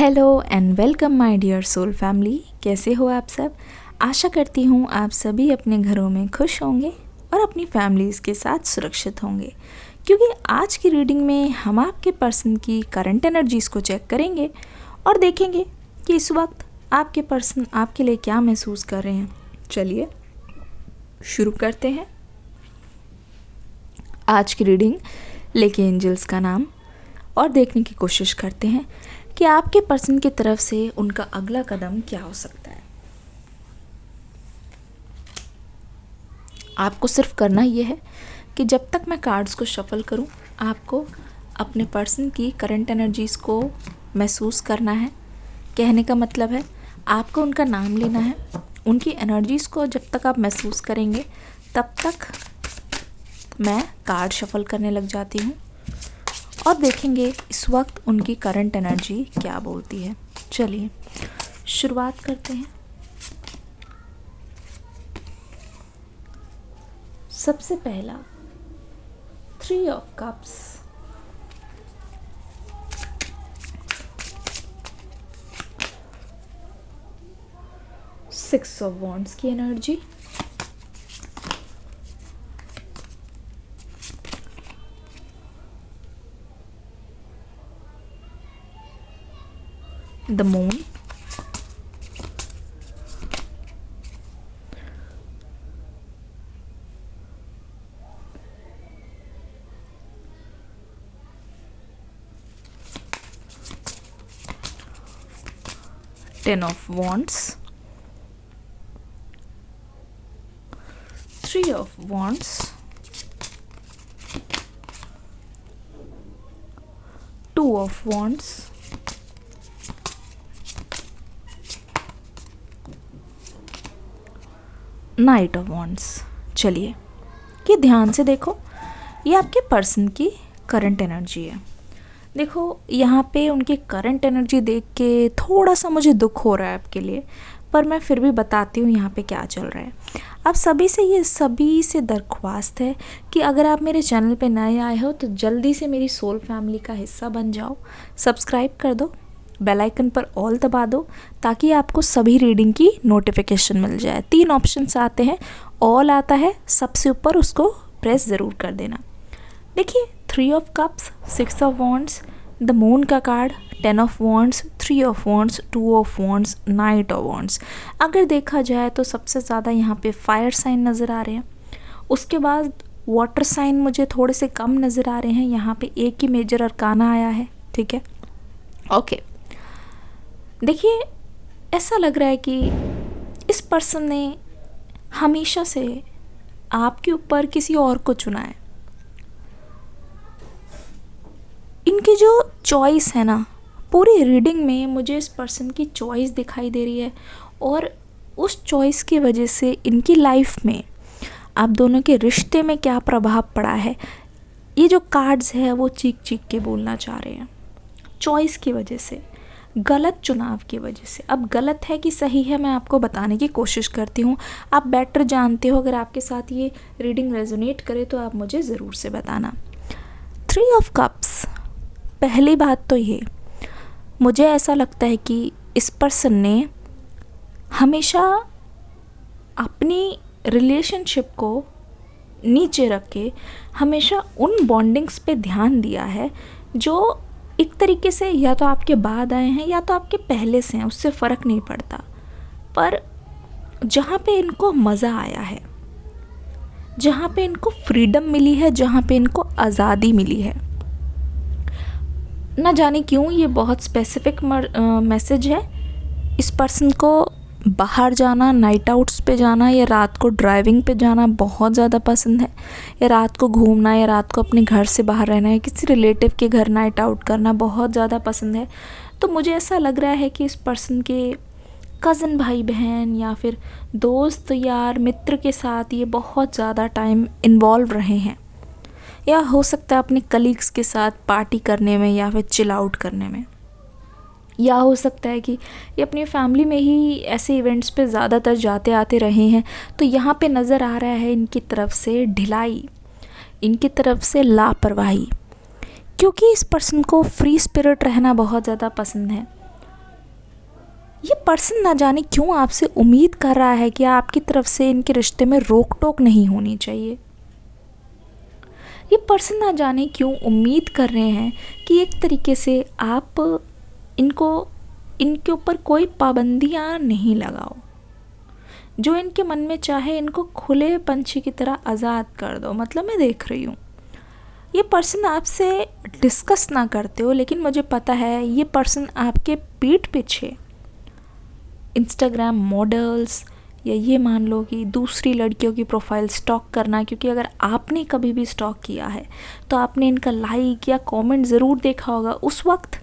Hello and welcome my dear soul family. कैसे हो आप सब? आशा करती हूँ आप सभी अपने घरों में खुश होंगे और अपनी फैमिलीज़ के साथ सुरक्षित होंगे, क्योंकि आज की रीडिंग में हम आपके पर्सन की करंट एनर्जीज़ को चेक करेंगे और देखेंगे कि इस वक्त आपके पर्सन आपके लिए क्या महसूस कर रहे हैं। चलिए शुरू करते हैं आज की रीडिंग। लेके एंजल्स का नाम और देखने की कोशिश करते हैं कि आपके पर्सन की तरफ से उनका अगला कदम क्या हो सकता है। आपको सिर्फ करना यह है कि जब तक मैं कार्ड्स को शफल करूं, आपको अपने पर्सन की करंट एनर्जीज़ को महसूस करना है। कहने का मतलब है आपको उनका नाम लेना है। उनकी एनर्जीज़ को जब तक आप महसूस करेंगे तब तक मैं कार्ड शफल करने लग जाती हूँ और देखेंगे इस वक्त उनकी करंट एनर्जी क्या बोलती है। चलिए शुरुआत करते हैं। सबसे पहला 3 of cups, six of wands की energy, the moon, ten of wands, 3 of wands, 2 of wands, knight of wands. चलिए ये ध्यान से देखो, ये आपके पर्सन की करंट एनर्जी है। देखो यहाँ पे उनकी करंट एनर्जी देख के थोड़ा सा मुझे दुख हो रहा है आपके लिए, पर मैं फिर भी बताती हूँ यहाँ पे क्या चल रहा है। आप सभी से दरख्वास्त है कि अगर आप मेरे चैनल पे नए आए हो तो जल्दी से मेरी सोल फैमिली का हिस्सा बन जाओ। सब्सक्राइब कर दो, बेल आइकन पर ऑल दबा दो ताकि आपको सभी रीडिंग की नोटिफिकेशन मिल जाए। 3 ऑप्शंस आते हैं, ऑल आता है सबसे ऊपर, उसको प्रेस ज़रूर कर देना। देखिए 3 of cups, 6 of wands, the moon का card, 10 of wands, 3 of wands, 2 of wands, knight of wands. अगर देखा जाए तो सबसे ज़्यादा यहाँ पे फायर साइन नज़र आ रहे हैं। उसके बाद वाटर साइन मुझे थोड़े से कम नज़र आ रहे हैं। यहाँ पे एक ही मेजर अरकाना आया है, ठीक है, ओके। देखिए ऐसा लग रहा है कि इस पर्सन ने हमेशा से आपके ऊपर किसी और को चुना है। इनकी जो चॉइस है ना, पूरी रीडिंग में मुझे इस पर्सन की चॉइस दिखाई दे रही है और उस चॉइस की वजह से इनकी लाइफ में आप दोनों के रिश्ते में क्या प्रभाव पड़ा है, ये जो कार्ड्स है वो चीख चीख के बोलना चाह रहे हैं। चॉइस की वजह से, गलत चुनाव की वजह से। अब गलत है कि सही है मैं आपको बताने की कोशिश करती हूँ, आप बेटर जानते हो। अगर आपके साथ ये रीडिंग रेजोनेट करे तो आप मुझे ज़रूर से बताना। 3 ऑफ कप्स, पहली बात तो ये, मुझे ऐसा लगता है कि इस पर्सन ने हमेशा अपनी रिलेशनशिप को नीचे रख के हमेशा उन बॉन्डिंग्स पे ध्यान दिया है जो एक तरीके से या तो आपके बाद आए हैं या तो आपके पहले से हैं, उससे फ़र्क नहीं पड़ता। पर जहाँ पे इनको मज़ा आया है, जहाँ पे इनको फ्रीडम मिली है, जहाँ पे इनको आज़ादी मिली है, ना जाने क्यों ये बहुत स्पेसिफिक मैसेज है। इस पर्सन को बाहर जाना, नाइट आउट्स पे जाना या रात को ड्राइविंग पे जाना बहुत ज़्यादा पसंद है, या रात को घूमना या रात को अपने घर से बाहर रहना, या किसी रिलेटिव के घर नाइट आउट करना बहुत ज़्यादा पसंद है। तो मुझे ऐसा लग रहा है कि इस पर्सन के कज़न भाई बहन या फिर दोस्त यार मित्र के साथ ये बहुत ज़्यादा टाइम इन्वॉल्व रहे हैं, या हो सकता है अपने कलीग्स के साथ पार्टी करने में या फिर चिल आउट करने में, या हो सकता है कि ये अपनी फैमिली में ही ऐसे इवेंट्स पे ज़्यादातर जाते आते रहे हैं। तो यहाँ पे नज़र आ रहा है इनकी तरफ से ढिलाई, इनकी तरफ से लापरवाही, क्योंकि इस पर्सन को फ्री स्पिरिट रहना बहुत ज़्यादा पसंद है। ये पर्सन ना जाने क्यों आपसे उम्मीद कर रहा है कि आपकी तरफ से इनके रिश्ते में रोक टोक नहीं होनी चाहिए। ये पर्सन ना जाने क्यों उम्मीद कर रहे हैं कि एक तरीके से आप इनके ऊपर कोई पाबंदियाँ नहीं लगाओ। जो इनके मन में चाहे इनको खुले पंछी की तरह आज़ाद कर दो। मतलब मैं देख रही हूँ ये पर्सन आपसे डिस्कस ना करते हो, लेकिन मुझे पता है ये पर्सन आपके पीठ पीछे इंस्टाग्राम मॉडल्स या ये मान लो कि दूसरी लड़कियों की प्रोफाइल स्टॉक करना, क्योंकि अगर आपने कभी भी स्टॉक किया है तो आपने इनका लाइक या कमेंट ज़रूर देखा होगा। उस वक्त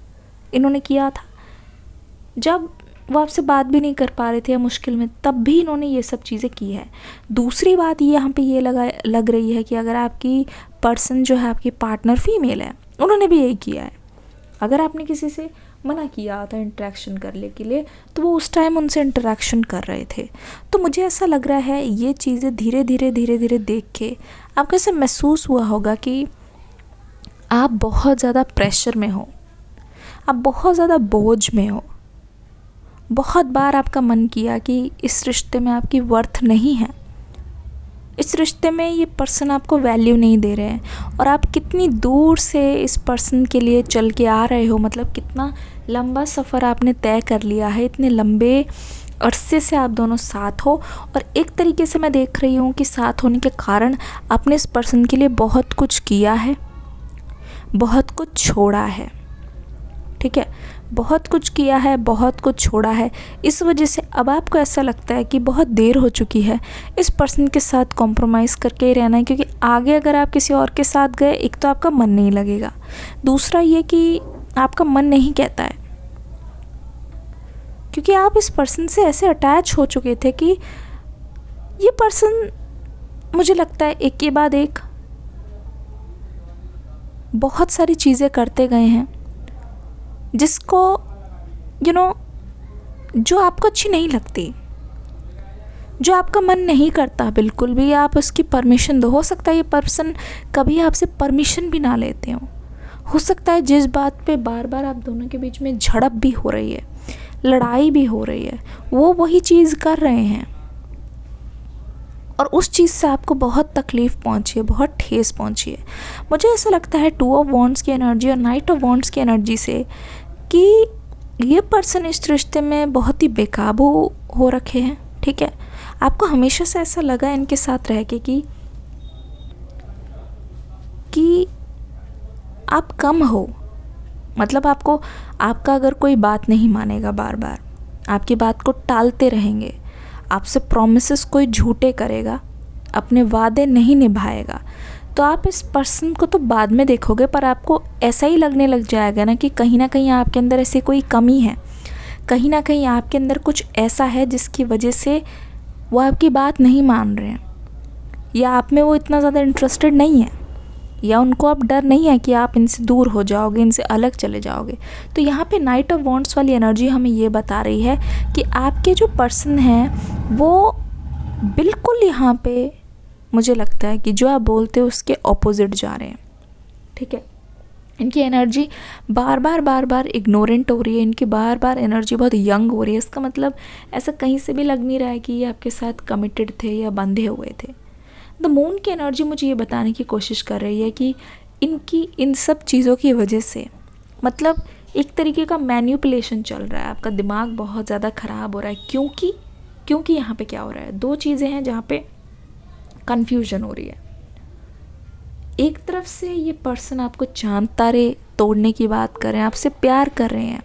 इन्होंने किया था जब वो आपसे बात भी नहीं कर पा रहे थे या मुश्किल में, तब भी इन्होंने ये सब चीज़ें की है। दूसरी बात ये यहाँ पे ये लग रही है कि अगर आपकी पर्सन जो है आपकी पार्टनर फीमेल है, उन्होंने भी यही किया है। अगर आपने किसी से मना किया था इंटरेक्शन करने के लिए तो वो उस टाइम उनसे इंटरेक्शन कर रहे थे। तो मुझे ऐसा लग रहा है ये चीज़ें धीरे धीरे देख के आपको ऐसे महसूस हुआ होगा कि आप बहुत ज़्यादा प्रेशर में हो, आप बहुत ज़्यादा बोझ में हो। बहुत बार आपका मन किया कि इस रिश्ते में आपकी वर्थ नहीं है, इस रिश्ते में ये पर्सन आपको वैल्यू नहीं दे रहे हैं, और आप कितनी दूर से इस पर्सन के लिए चल के आ रहे हो। मतलब कितना लंबा सफ़र आपने तय कर लिया है, इतने लंबे अरसे से आप दोनों साथ हो, और एक तरीके से मैं देख रही हूँ कि साथ होने के कारण आपने इस पर्सन के लिए बहुत कुछ किया है, बहुत कुछ छोड़ा है। ठीक है, बहुत कुछ किया है, बहुत कुछ छोड़ा है। इस वजह से अब आपको ऐसा लगता है कि बहुत देर हो चुकी है, इस पर्सन के साथ कॉम्प्रोमाइज़ करके ही रहना है, क्योंकि आगे अगर आप किसी और के साथ गए, एक तो आपका मन नहीं लगेगा, दूसरा ये कि आपका मन नहीं कहता है, क्योंकि आप इस पर्सन से ऐसे अटैच हो चुके थे कि ये पर्सन मुझे लगता है एक के बाद एक बहुत सारी चीज़ें करते गए हैं जिसको जो आपको अच्छी नहीं लगती, जो आपका मन नहीं करता बिल्कुल भी, आप उसकी परमिशन दो। हो सकता है ये पर्सन कभी आपसे परमिशन भी ना लेते हो सकता है जिस बात पे बार बार आप दोनों के बीच में झड़प भी हो रही है, लड़ाई भी हो रही है, वो वही चीज़ कर रहे हैं, और उस चीज़ से आपको बहुत तकलीफ़ पहुंची है, बहुत ठेस पहुंची है। मुझे ऐसा लगता है 2 ऑफ वॉन्ड्स की एनर्जी और नाइट ऑफ वॉन्ड्स की एनर्जी से कि ये पर्सन इस रिश्ते में बहुत ही बेकाबू हो रखे हैं। ठीक है, आपको हमेशा से ऐसा लगा इनके साथ रह के कि आप कम हो। मतलब आपका अगर कोई बात नहीं मानेगा, बार बार आपकी बात को टालते रहेंगे, आपसे प्रॉमिसेस कोई झूठे करेगा, अपने वादे नहीं निभाएगा, तो आप इस पर्सन को तो बाद में देखोगे, पर आपको ऐसा ही लगने लग जाएगा ना कि कहीं ना कहीं आपके अंदर ऐसी कोई कमी है, कहीं ना कहीं आपके अंदर कुछ ऐसा है जिसकी वजह से वो आपकी बात नहीं मान रहे हैं, या आप में वो इतना ज़्यादा इंटरेस्टेड नहीं है, या उनको अब डर नहीं है कि आप इनसे दूर हो जाओगे, इनसे अलग चले जाओगे। तो यहाँ पे नाइट ऑफ वॉन्ड्स वाली एनर्जी हमें ये बता रही है कि आपके जो पर्सन हैं वो बिल्कुल यहाँ पे मुझे लगता है कि जो आप बोलते हो उसके ऑपोजिट जा रहे हैं। ठीक है, इनकी एनर्जी बार बार इग्नोरेंट हो रही है, इनकी बार बार एनर्जी बहुत यंग हो रही है। इसका मतलब ऐसा कहीं से भी लग नहीं रहा है कि ये आपके साथ कमिटेड थे या बंधे हुए थे। द मून की एनर्जी मुझे ये बताने की कोशिश कर रही है कि इनकी इन सब चीज़ों की वजह से मतलब एक तरीके का मैनिपुलेशन चल रहा है, आपका दिमाग बहुत ज़्यादा ख़राब हो रहा है। क्योंकि यहाँ पे क्या हो रहा है, 2 चीज़ें हैं जहाँ पे कन्फ्यूजन हो रही है। एक तरफ से ये पर्सन आपको चांद तारे तोड़ने की बात कर रहे हैं, आपसे प्यार कर रहे हैं,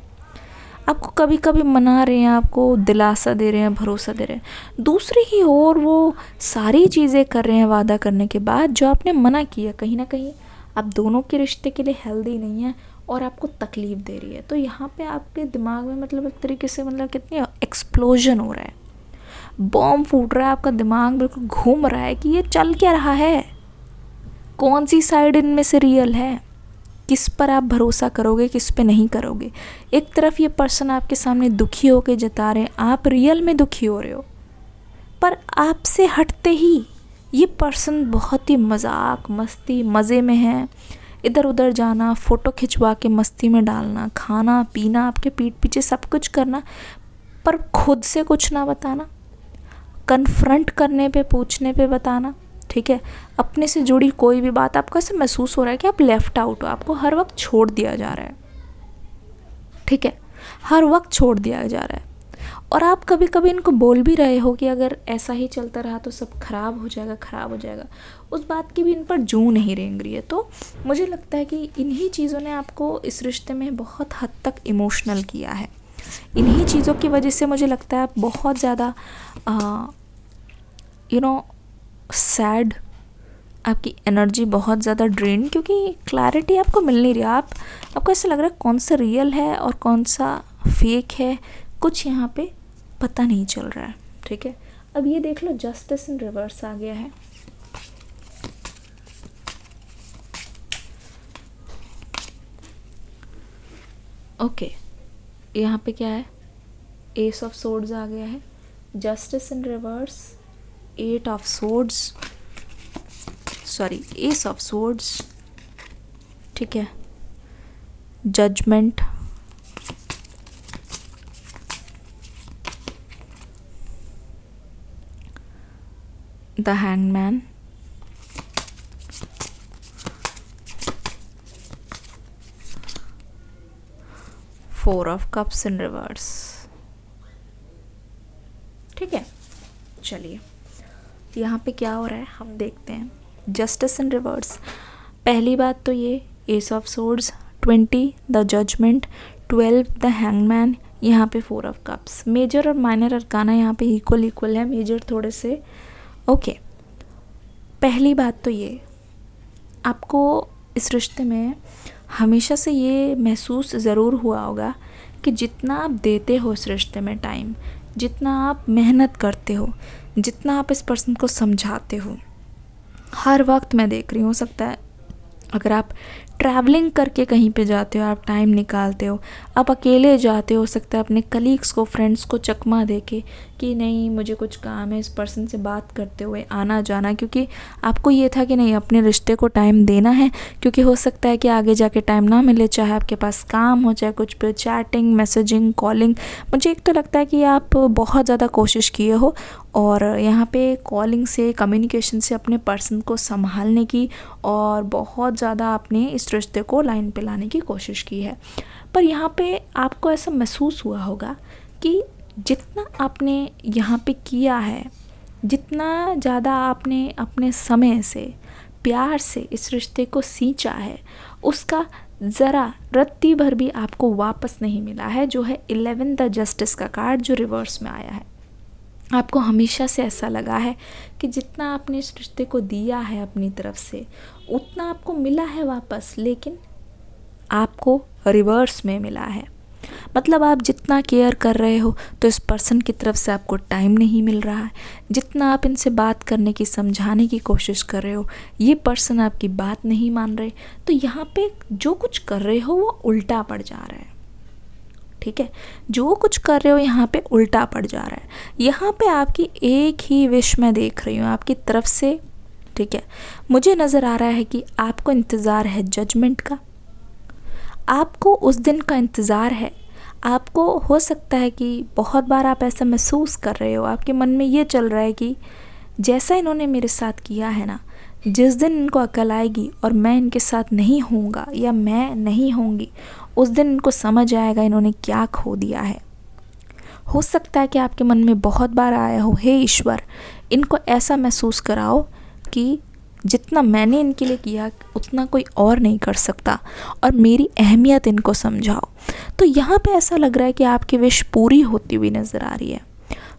आपको कभी कभी मना रहे हैं, आपको दिलासा दे रहे हैं, भरोसा दे रहे हैं। दूसरी ही ओर वो सारी चीज़ें कर रहे हैं वादा करने के बाद जो आपने मना किया, कहीं ना कहीं आप दोनों के रिश्ते के लिए हेल्दी नहीं है और आपको तकलीफ़ दे रही है। तो यहाँ पे आपके दिमाग में मतलब एक तरीके से मतलब कितनी एक्सप्लोजन हो रहा है, बॉम्ब फूट रहा है, आपका दिमाग बिल्कुल घूम रहा है कि ये चल क्या रहा है, कौन सी साइड इनमें से रियल है, किस पर आप भरोसा करोगे, किस पे नहीं करोगे। एक तरफ ये पर्सन आपके सामने दुखी होकर जता रहे हैं, आप रियल में दुखी हो रहे हो, पर आपसे हटते ही ये पर्सन बहुत ही मजाक मस्ती मज़े में है, इधर उधर जाना, फ़ोटो खिंचवा के मस्ती में डालना, खाना पीना, आपके पीठ पीछे सब कुछ करना, पर खुद से कुछ ना बताना, कन्फ्रंट करने पे, पूछने पे बताना, ठीक है। अपने से जुड़ी कोई भी बात आपको ऐसे महसूस हो रहा है कि आप लेफ़्ट आउट हो, आपको हर वक्त छोड़ दिया जा रहा है, ठीक है, हर वक्त छोड़ दिया जा रहा है। और आप कभी कभी इनको बोल भी रहे हो कि अगर ऐसा ही चलता रहा तो सब खराब हो जाएगा, खराब हो जाएगा, उस बात की भी इन पर जू नहीं रेंग रही है। तो मुझे लगता है कि इन्हीं चीज़ों ने आपको इस रिश्ते में बहुत हद तक इमोशनल किया है। इन्हीं चीज़ों की वजह से मुझे लगता है आप बहुत ज़्यादा सैड, आपकी एनर्जी बहुत ज़्यादा ड्रेन, क्योंकि क्लैरिटी आपको मिल नहीं रही। आपको ऐसा लग रहा है कौन सा रियल है और कौन सा फेक है, कुछ यहाँ पे पता नहीं चल रहा है, ठीक है। अब ये देख लो, जस्टिस इन रिवर्स आ गया है। ओके, यहाँ पे क्या है, एस ऑफ सोर्ड्स आ गया है, justice in reverse, eight of swords, sorry ace of swords, ठीक है, judgement, the hangman, four of cups in reverse, ठीक है। चलिए यहाँ पे क्या हो रहा है हम देखते हैं। जस्टिस इन रिवर्स, पहली बात तो ये ace of swords, 20 the judgement, 12 the hangman, यहाँ पे फोर ऑफ कप्स। मेजर और माइनर अरकाना यहाँ पे इक्वल है, मेजर थोड़े से ओके। पहली बात तो ये, आपको इस रिश्ते में हमेशा से ये महसूस ज़रूर हुआ होगा कि जितना आप देते हो इस रिश्ते में टाइम, जितना आप मेहनत करते हो, जितना आप इस पर्सन को समझाते हो, हर वक्त मैं देख रही हूँ, हो सकता है अगर आप ट्रैवलिंग करके कहीं पे जाते हो, आप टाइम निकालते हो, आप अकेले जाते हो सकता है अपने कलीग्स को, फ्रेंड्स को चकमा दे के कि नहीं मुझे कुछ काम है, इस पर्सन से बात करते हुए आना जाना, क्योंकि आपको ये था कि नहीं अपने रिश्ते को टाइम देना है, क्योंकि हो सकता है कि आगे जाके टाइम ना मिले, चाहे आपके पास काम हो, चाहे कुछ पे चैटिंग, मैसेजिंग, कॉलिंग। मुझे एक तो लगता है कि आप बहुत ज़्यादा कोशिश किए हो और यहाँ पे कॉलिंग से, कम्युनिकेशन से अपने पर्सन को संभालने की और बहुत ज़्यादा आपने इस रिश्ते को लाइन पे लाने की कोशिश की है। पर यहाँ पे आपको ऐसा महसूस हुआ होगा कि जितना आपने यहाँ पे किया है, जितना ज़्यादा आपने अपने समय से, प्यार से इस रिश्ते को सींचा है, उसका ज़रा रत्ती भर भी आपको वापस नहीं मिला है, जो है 11 द जस्टिस का कार्ड जो रिवर्स में आया है। आपको हमेशा से ऐसा लगा है कि जितना आपने इस रिश्ते को दिया है अपनी तरफ से, उतना आपको मिला है वापस, लेकिन आपको रिवर्स में मिला है। मतलब आप जितना केयर कर रहे हो तो इस पर्सन की तरफ से आपको टाइम नहीं मिल रहा है, जितना आप इनसे बात करने की, समझाने की कोशिश कर रहे हो, ये पर्सन आपकी बात नहीं मान रहे। तो यहाँ पे जो कुछ कर रहे हो वो उल्टा पड़ जा रहा है, ठीक है, जो कुछ कर रहे हो यहाँ पे उल्टा पड़ जा रहा है। यहाँ पे आपकी एक ही विश मैं देख रही हूँ आपकी तरफ से, ठीक है। मुझे नज़र आ रहा है कि आपको इंतज़ार है जजमेंट का, आपको उस दिन का इंतज़ार है। आपको हो सकता है कि बहुत बार आप ऐसा महसूस कर रहे हो, आपके मन में ये चल रहा है कि जैसा इन्होंने मेरे साथ किया है ना, जिस दिन इनको अकल आएगी और मैं इनके साथ नहीं होऊंगा या मैं नहीं होंगी, उस दिन इनको समझ आएगा इन्होंने क्या खो दिया है। हो सकता है कि आपके मन में बहुत बार आया हो, हे ईश्वर इनको ऐसा महसूस कराओ कि जितना मैंने इनके लिए किया उतना कोई और नहीं कर सकता, और मेरी अहमियत इनको समझाओ। तो यहाँ पे ऐसा लग रहा है कि आपकी विश पूरी होती हुई नज़र आ रही है।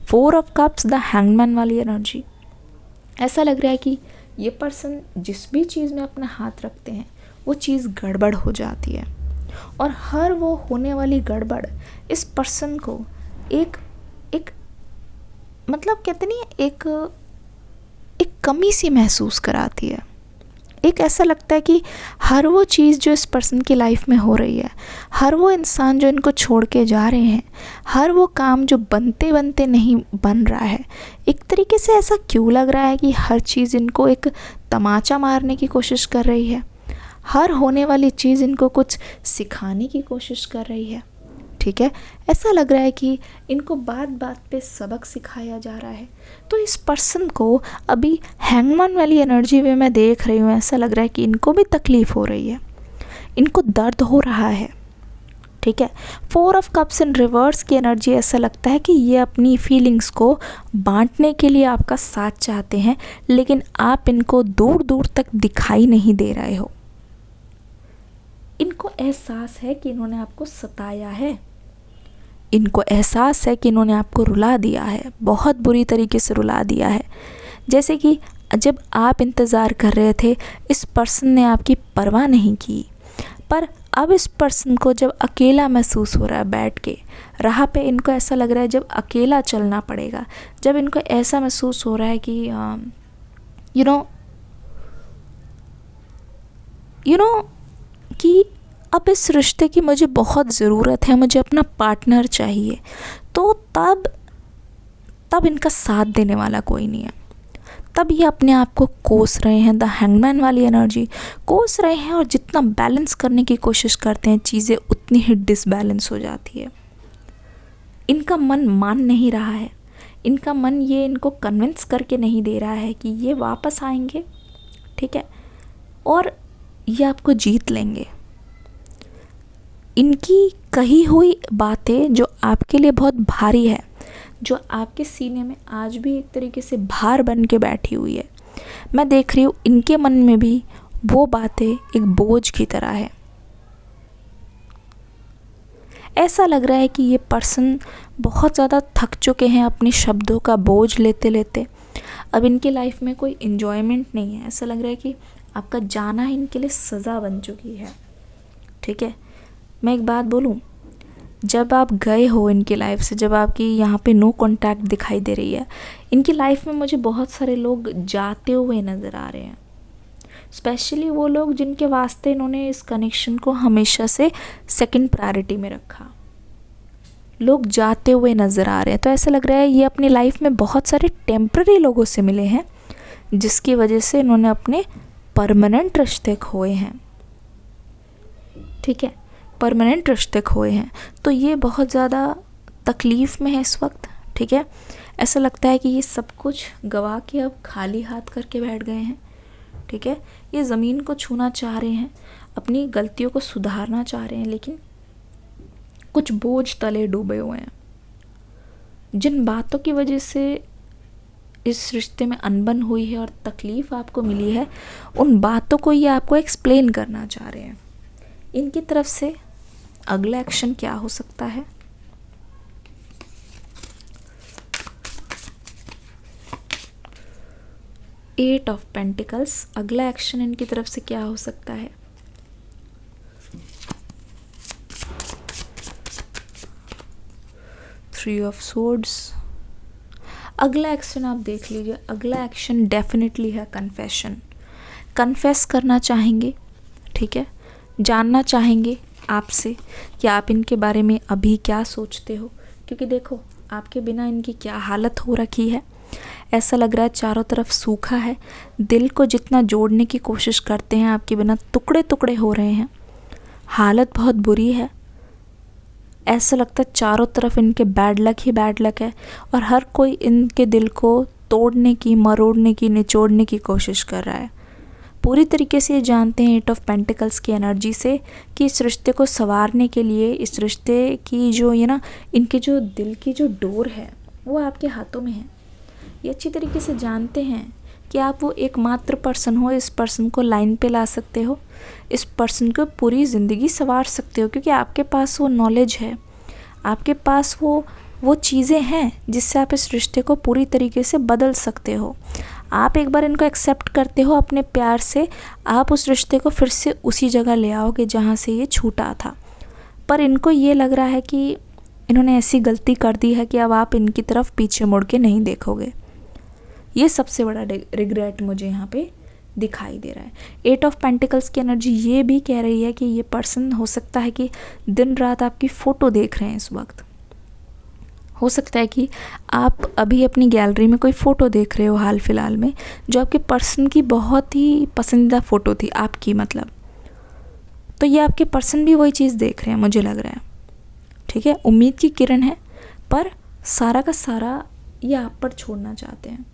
4 ऑफ कप्स, द हैंगमैन वाली एनर्जी, ऐसा लग रहा है कि ये पर्सन जिस भी चीज़ में अपना हाथ रखते हैं वो चीज़ गड़बड़ हो जाती है, और हर वो होने वाली गड़बड़ इस पर्सन को एक मतलब कहते नहीं, एक कमी सी महसूस कराती है। एक ऐसा लगता है कि हर वो चीज़ जो इस पर्सन की लाइफ में हो रही है, हर वो इंसान जो इनको छोड़ के जा रहे हैं, हर वो काम जो बनते बनते नहीं बन रहा है, एक तरीके से ऐसा क्यों लग रहा है कि हर चीज़ इनको एक तमाचा मारने की कोशिश कर रही है, हर होने वाली चीज़ इनको कुछ सिखाने की कोशिश कर रही है, ठीक है। ऐसा लग रहा है कि इनको बात बात पे सबक सिखाया जा रहा है। तो इस पर्सन को अभी हैंगमैन वाली एनर्जी में मैं देख रही हूँ, ऐसा लग रहा है कि इनको भी तकलीफ़ हो रही है, इनको दर्द हो रहा है, ठीक है। 4 ऑफ कप्स इन रिवर्स की एनर्जी, ऐसा लगता है कि ये अपनी फीलिंग्स को बांटने के लिए आपका साथ चाहते हैं, लेकिन आप इनको दूर दूर तक दिखाई नहीं दे रहे हो। इनको एहसास है कि इन्होंने आपको सताया है, इनको एहसास है कि इन्होंने आपको रुला दिया है, बहुत बुरी तरीके से रुला दिया है। जैसे कि जब आप इंतज़ार कर रहे थे, इस पर्सन ने आपकी परवाह नहीं की, पर अब इस पर्सन को जब अकेला महसूस हो रहा है बैठ के राह पे, इनको ऐसा लग रहा है जब अकेला चलना पड़ेगा, जब इनको ऐसा महसूस हो रहा है कि यू नो कि अब इस रिश्ते की मुझे बहुत ज़रूरत है, मुझे अपना पार्टनर चाहिए, तो तब इनका साथ देने वाला कोई नहीं है। तब ये अपने आप को कोस रहे हैं, द हैंगमैन वाली एनर्जी कोस रहे हैं, और जितना बैलेंस करने की कोशिश करते हैं चीज़ें उतनी ही डिसबैलेंस हो जाती है। इनका मन मान नहीं रहा है, इनका मन ये इनको कन्विंस करके नहीं दे रहा है कि ये वापस आएंगे, ठीक है, और ये आपको जीत लेंगे। इनकी कही हुई बातें जो आपके लिए बहुत भारी है, जो आपके सीने में आज भी एक तरीके से भार बन के बैठी हुई है, मैं देख रही हूँ इनके मन में भी वो बातें एक बोझ की तरह है। ऐसा लग रहा है कि ये पर्सन बहुत ज़्यादा थक चुके हैं अपने शब्दों का बोझ लेते लेते। अब इनकी लाइफ में कोई इन्जॉयमेंट नहीं है, ऐसा लग रहा है कि आपका जाना इनके लिए सज़ा बन चुकी है, ठीक है। मैं एक बात बोलूँ, जब आप गए हो इनकी लाइफ से, जब आपकी यहाँ पे नो कांटेक्ट दिखाई दे रही है, इनकी लाइफ में मुझे बहुत सारे लोग जाते हुए नज़र आ रहे हैं, स्पेशली वो लोग जिनके वास्ते इन्होंने इस कनेक्शन को हमेशा से सेकंड प्रायोरिटी में रखा। लोग जाते हुए नज़र आ रहे हैं, तो ऐसा लग रहा है ये अपनी लाइफ में बहुत सारे टेम्पररी लोगों से मिले हैं, जिसकी वजह से इन्होंने अपने परमानेंट रिश्ते खोए हैं, ठीक है, परमानेंट रिश्ते खोए हैं। तो ये बहुत ज़्यादा तकलीफ़ में है इस वक्त, ठीक है। ऐसा लगता है कि ये सब कुछ गवा के अब खाली हाथ करके बैठ गए हैं, ठीक है। ये ज़मीन को छूना चाह रहे हैं, अपनी गलतियों को सुधारना चाह रहे हैं, लेकिन कुछ बोझ तले डूबे हुए हैं। जिन बातों की वजह से इस रिश्ते में अनबन हुई है और तकलीफ़ आपको मिली है, उन बातों को ये आपको एक्सप्लेन करना चाह रहे हैं। इनकी तरफ से अगला एक्शन क्या हो सकता है? एट ऑफ पेंटिकल्स, अगला एक्शन इनकी तरफ से क्या हो सकता है? थ्री ऑफ सोर्ड्स, अगला एक्शन आप देख लीजिए। अगला एक्शन डेफिनेटली है कन्फेशन। कन्फेस करना चाहेंगे, ठीक है, जानना चाहेंगे आपसे कि आप इनके बारे में अभी क्या सोचते हो, क्योंकि देखो आपके बिना इनकी क्या हालत हो रखी है। ऐसा लग रहा है चारों तरफ सूखा है, दिल को जितना जोड़ने की कोशिश करते हैं आपके बिना टुकड़े टुकड़े हो रहे हैं, हालत बहुत बुरी है। ऐसा लगता है चारों तरफ इनके बैड लक ही बैड लक है, और हर कोई इनके दिल को तोड़ने की, मरोड़ने की, निचोड़ने की कोशिश कर रहा है। पूरी तरीके से ये जानते हैं एट ऑफ पेंटिकल्स की एनर्जी से कि इस रिश्ते को संवारने के लिए, इस रिश्ते की जो ये ना, इनके जो दिल की जो डोर है वो आपके हाथों में है। ये अच्छी तरीके से जानते हैं कि आप वो एकमात्र पर्सन हो, इस पर्सन को लाइन पे ला सकते हो, इस पर्सन को पूरी ज़िंदगी संवार सकते हो, क्योंकि आपके पास वो नॉलेज है, आपके पास वो चीज़ें हैं जिससे आप इस रिश्ते को पूरी तरीके से बदल सकते हो। आप एक बार इनको एक्सेप्ट करते हो अपने प्यार से, आप उस रिश्ते को फिर से उसी जगह ले आओगे जहाँ से ये छूटा था। पर इनको ये लग रहा है कि इन्होंने ऐसी गलती कर दी है कि अब आप इनकी तरफ पीछे मुड़ के नहीं देखोगे। ये सबसे बड़ा रिग्रेट मुझे यहाँ पे दिखाई दे रहा है। एट ऑफ पेंटिकल्स की एनर्जी ये भी कह रही है कि ये पर्सन हो सकता है कि दिन रात आपकी फ़ोटो देख रहे हैं इस वक्त। हो सकता है कि आप अभी अपनी गैलरी में कोई फ़ोटो देख रहे हो हाल फिलहाल में, जो आपके पर्सन की बहुत ही पसंदीदा फ़ोटो थी आपकी, मतलब तो ये आपके पर्सन भी वही चीज़ देख रहे हैं, मुझे लग रहा है, ठीक है, उम्मीद की किरण है, पर सारा का सारा ये आप पर छोड़ना चाहते हैं।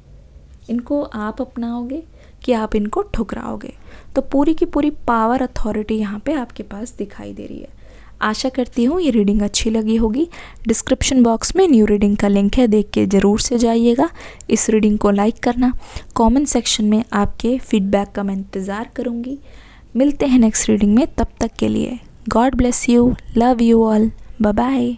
इनको आप अपनाओगे कि आप इनको ठुकराओगे? तो पूरी की पूरी पावर अथॉरिटी यहाँ पे आपके पास दिखाई दे रही है। आशा करती हूँ ये रीडिंग अच्छी लगी होगी। डिस्क्रिप्शन बॉक्स में न्यू रीडिंग का लिंक है, देख के ज़रूर से जाइएगा। इस रीडिंग को लाइक करना, कमेंट सेक्शन में आपके फीडबैक का मैं इंतज़ार करूँगी। मिलते हैं नेक्स्ट रीडिंग में, तब तक के लिए God bless you, love you all, bye bye.